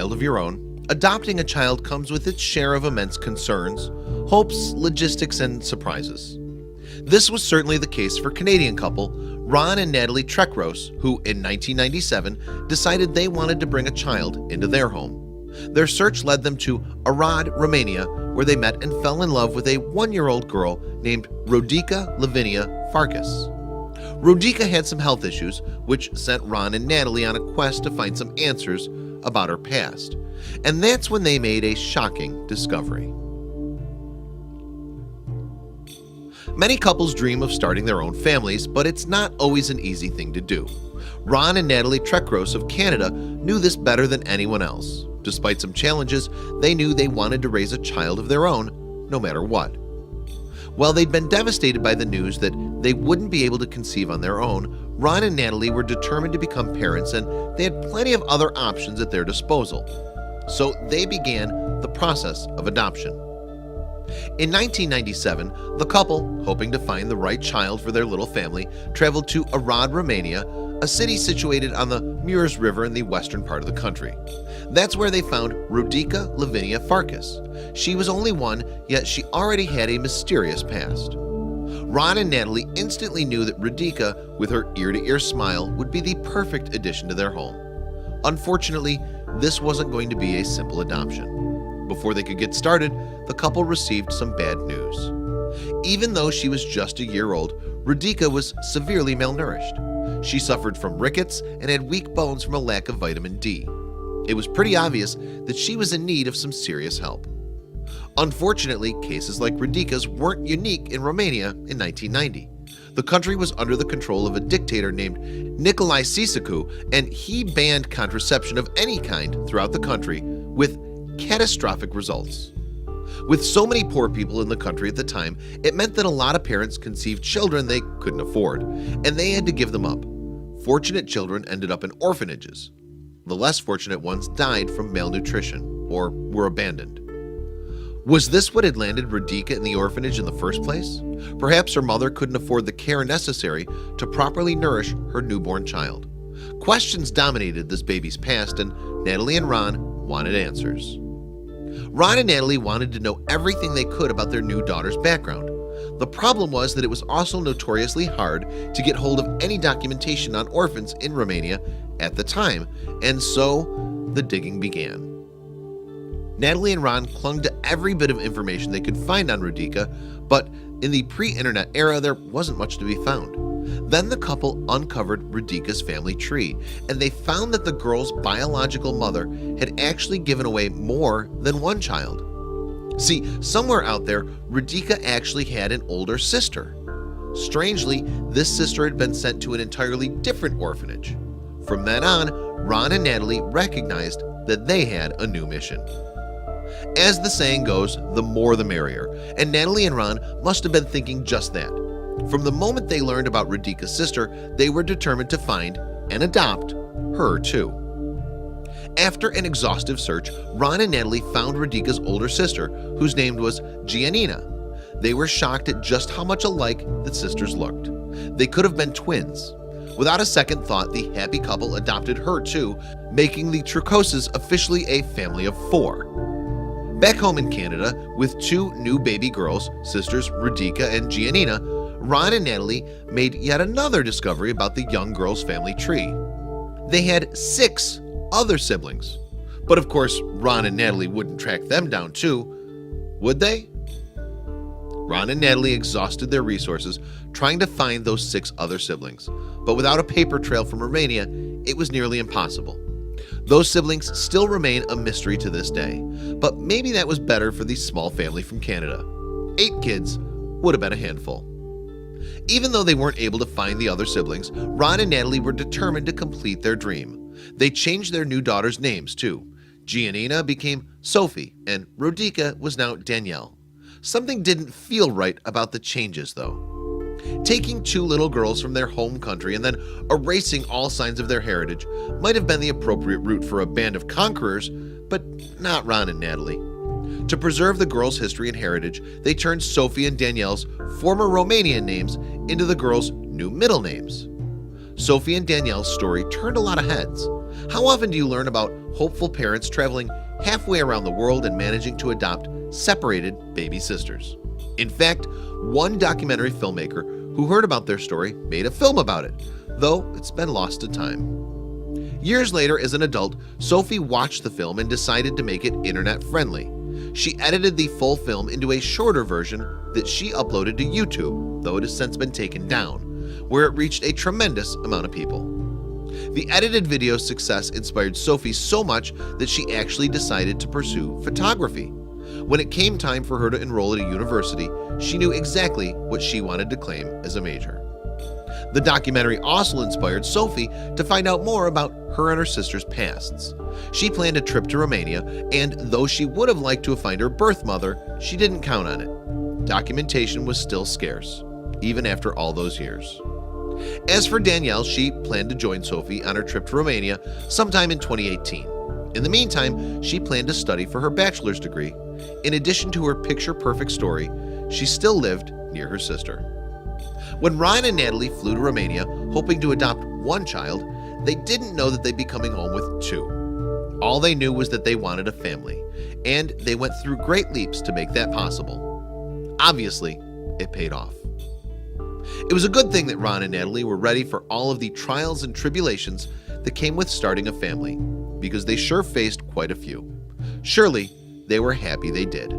child of your own, adopting a child comes with its share of immense concerns, hopes, logistics, and surprises. This was certainly the case for Canadian couple Ron and Natalie Trekros, who in 1997 decided they wanted to bring a child into their home. Their search led them to Arad, Romania, where they met and fell in love with a 1-year-old girl named Rodica Lavinia Farkas. Rodica had some health issues, which sent Ron and Natalie on a quest to find some answers about her past. And that's when they made a shocking discovery. Many couples dream of starting their own families, but it's not always an easy thing to do. Ron and Natalie Trekros of Canada knew this better than anyone else. Despite some challenges, they knew they wanted to raise a child of their own, no matter what. While they'd been devastated by the news that they wouldn't be able to conceive on their own, Ron and Natalie were determined to become parents, and they had plenty of other options at their disposal. So they began the process of adoption. In 1997, the couple, hoping to find the right child for their little family, traveled to Arad, Romania, a city situated on the Mureș River in the western part of the country. That's where they found Rodica Lavinia Farkas. She was only 1, yet she already had a mysterious past. Ron and Natalie instantly knew that Rodica, with her ear-to-ear smile, would be the perfect addition to their home. Unfortunately, this wasn't going to be a simple adoption. Before they could get started, the couple received some bad news. Even though she was just a year old, Rodica was severely malnourished. She suffered from rickets and had weak bones from a lack of vitamin D. It was pretty obvious that she was in need of some serious help. Unfortunately, cases like Rodica's weren't unique in Romania in 1990. The country was under the control of a dictator named Nicolae Ceausescu, and he banned contraception of any kind throughout the country, with catastrophic results. With so many poor people in the country at the time, it meant that a lot of parents conceived children they couldn't afford, and they had to give them up. Fortunate children ended up in orphanages. The less fortunate ones died from malnutrition or were abandoned. Was this what had landed Rodica in the orphanage in the first place? Perhaps her mother couldn't afford the care necessary to properly nourish her newborn child. Questions dominated this baby's past, and Natalie and Ron wanted answers. Ron and Natalie wanted to know everything they could about their new daughter's background. The problem was that it was also notoriously hard to get hold of any documentation on orphans in Romania at the time, and so the digging began. Natalie and Ron clung to every bit of information they could find on Rodica, but in the pre-internet era, there wasn't much to be found. Then the couple uncovered Rodica's family tree, and they found that the girl's biological mother had actually given away more than one child. See, somewhere out there, Rodica actually had an older sister. Strangely, this sister had been sent to an entirely different orphanage. From then on, Ron and Natalie recognized that they had a new mission. As the saying goes, the more the merrier, and Natalie and Ron must have been thinking just that. From the moment they learned about Rodica's sister, they were determined to find and adopt her too. After an exhaustive search, Ron and Natalie found Rodica's older sister, whose name was Giannina. They were shocked at just how much alike the sisters looked. They could have been twins. Without a second thought, the happy couple adopted her too, making the Trekoses officially a family of 4. Back home in Canada, with 2 new baby girls, sisters Rodica and Giannina, Ron and Natalie made yet another discovery about the young girl's family tree. They had 6 other siblings. But of course, Ron and Natalie wouldn't track them down too, would they? Ron and Natalie exhausted their resources trying to find those 6 other siblings, but without a paper trail from Romania, it was nearly impossible. Those siblings still remain a mystery to this day, but maybe that was better for the small family from Canada. 8 kids would have been a handful. Even though they weren't able to find the other siblings, Ron and Natalie were determined to complete their dream. They changed their new daughters' names too. Giannina became Sophie, and Rodica was now Danielle. Something didn't feel right about the changes though. Taking 2 little girls from their home country and then erasing all signs of their heritage might have been the appropriate route for a band of conquerors, but not Ron and Natalie. To preserve the girls' history and heritage, they turned Sophie and Danielle's former Romanian names into the girls' new middle names. Sophie and Danielle's story turned a lot of heads. How often do you learn about hopeful parents traveling halfway around the world and managing to adopt separated baby sisters? In fact, one documentary filmmaker who heard about their story made a film about it, though it's been lost to time. Years later, as an adult, Sophie watched the film and decided to make it internet-friendly. She edited the full film into a shorter version that she uploaded to YouTube, though it has since been taken down, where it reached a tremendous amount of people. The edited video's success inspired Sophie so much that she actually decided to pursue photography. When it came time for her to enroll at a university, she knew exactly what she wanted to claim as a major. The documentary also inspired Sophie to find out more about her and her sister's pasts. She planned a trip to Romania, and though she would have liked to find her birth mother, she didn't count on it. Documentation was still scarce, even after all those years. As for Danielle, she planned to join Sophie on her trip to Romania sometime in 2018. In the meantime, she planned to study for her bachelor's degree. In addition to her picture-perfect story, she still lived near her sister. When Ron and Natalie flew to Romania, hoping to adopt one child, they didn't know that they'd be coming home with two. All they knew was that they wanted a family, and they went through great leaps to make that possible. Obviously, it paid off. It was a good thing that Ron and Natalie were ready for all of the trials and tribulations that came with starting a family, because they sure faced quite a few. Surely, they were happy they did.